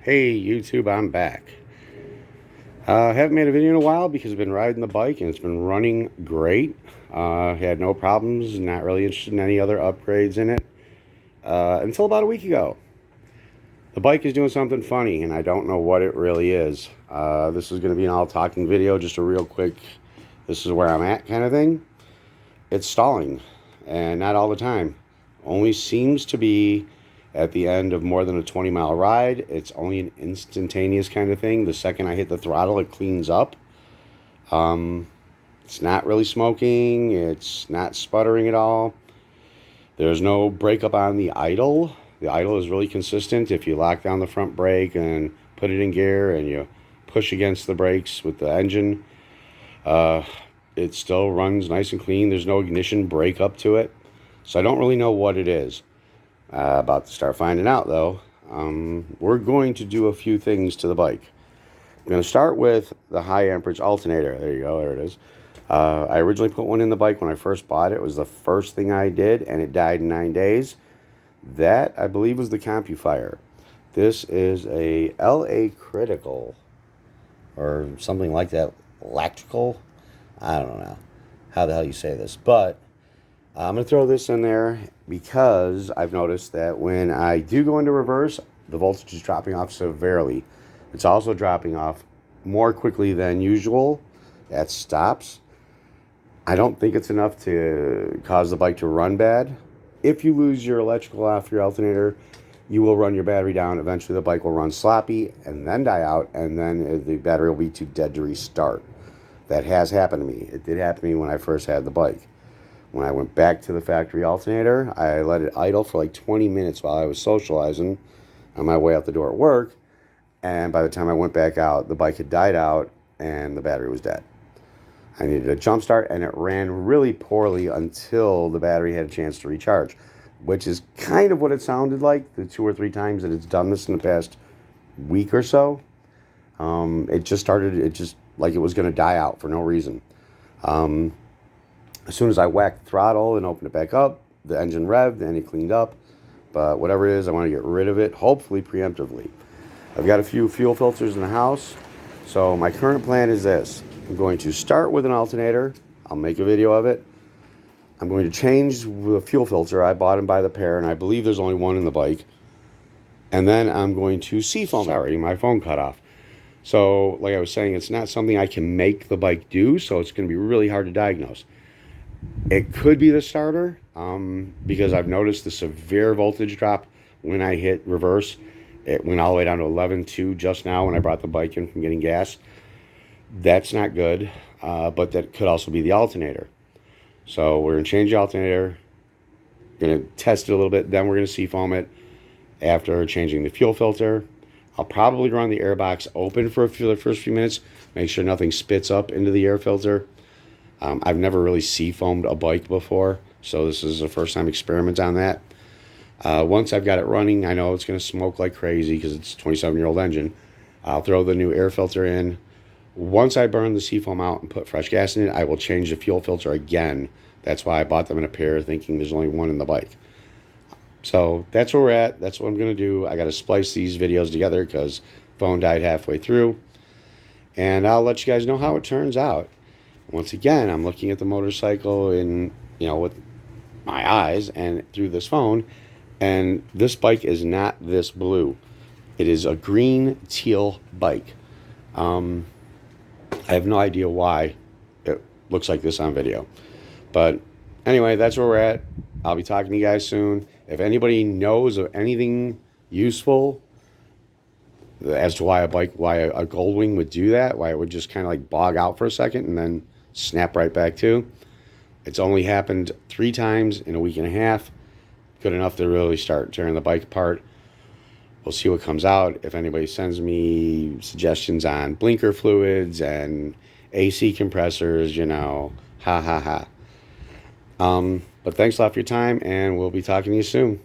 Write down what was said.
Hey YouTube, I'm back. I haven't made a video in a while because I've been riding the bike and it's been running great. Had no problems, not really interested in any other upgrades in it until about a week ago. The bike is doing something funny and I don't know what it really is. This is going to be an all talking video, just a real quick, this is where I'm at kind of thing. It's stalling, and not all the time. Only seems to be at the end of more than a 20-mile ride. It's only an instantaneous kind of thing. The second I hit the throttle, it cleans up. It's not really smoking. It's not sputtering at all. There's no breakup on the idle. The idle is really consistent. If you lock down the front brake and put it in gear and you push against the brakes with the engine, it still runs nice and clean. There's no ignition breakup to it. So I don't really know what it is. About to start finding out though. We're going to do a few things to the bike. I'm going to start with the high amperage alternator. There you go, there it is. I originally put one in the bike when I first bought it. It was the first thing I did and it died in 9 days. That, I believe, was the CompuFire. This is a LA Critical or something like that. Electrical? I don't know how the hell you say this, but I'm going to throw this in there because I've noticed that when I do go into reverse, the voltage is dropping off severely. It's also dropping off more quickly than usual at stops. I don't think it's enough to cause the bike to run bad. If you lose your electrical off your alternator, you will run your battery down. Eventually the bike will run sloppy and then die out, and then the battery will be too dead to restart. That has happened to me. It did happen to me when I first had the bike. When I went back to the factory alternator, I let it idle for like 20 minutes while I was socializing on my way out the door at work. And by the time I went back out, the bike had died out and the battery was dead. I needed a jump start and it ran really poorly until the battery had a chance to recharge, which is kind of what it sounded like the 2 or 3 times that it's done this in the past week or so. It just like it was going to die out for no reason. As soon as I whacked the throttle and opened it back up, the engine revved and it cleaned up. But whatever it is, I want to get rid of it, hopefully preemptively. I've got a few fuel filters in the house. So my current plan is this. I'm going to start with an alternator. I'll make a video of it. I'm going to change the fuel filter. I bought them by the pair, and I believe there's only one in the bike. And then I'm going to seafoam. Sorry, my phone cut off. So like I was saying, it's not something I can make the bike do, so it's going to be really hard to diagnose. It could be the starter, because I've noticed the severe voltage drop when I hit reverse. It went all the way down to 11.2 just now when I brought the bike in from getting gas. That's not good, but that could also be the alternator. So we're going to change the alternator, going to test it a little bit, then we're going to seafoam it after changing the fuel filter. I'll probably run the air box open for the first few minutes, make sure nothing spits up into the air filter. I've never really seafoamed a bike before, so this is a first time experiment on that. Once I've got it running, I know it's going to smoke like crazy because it's a 27-year-old engine. I'll throw the new air filter in. Once I burn the seafoam out and put fresh gas in it, I will change the fuel filter again. That's why I bought them in a pair, thinking there's only one in the bike. So that's where we're at. That's what I'm going to do. I got to splice these videos together because phone died halfway through. And I'll let you guys know how it turns out. Once again, I'm looking at the motorcycle in, with my eyes and through this phone, and this bike is not this blue. It is a green teal bike. I have no idea why it looks like this on video. But anyway, that's where we're at. I'll be talking to you guys soon. If anybody knows of anything useful as to why a Goldwing would do that, why it would just kind of like bog out for a second and then snap right back to. It's only happened 3 times in a week and a half. Good enough to really start tearing the bike apart. We'll see what comes out. If anybody sends me suggestions on blinker fluids and AC compressors, ha ha ha. But thanks a lot for your time, and we'll be talking to you soon.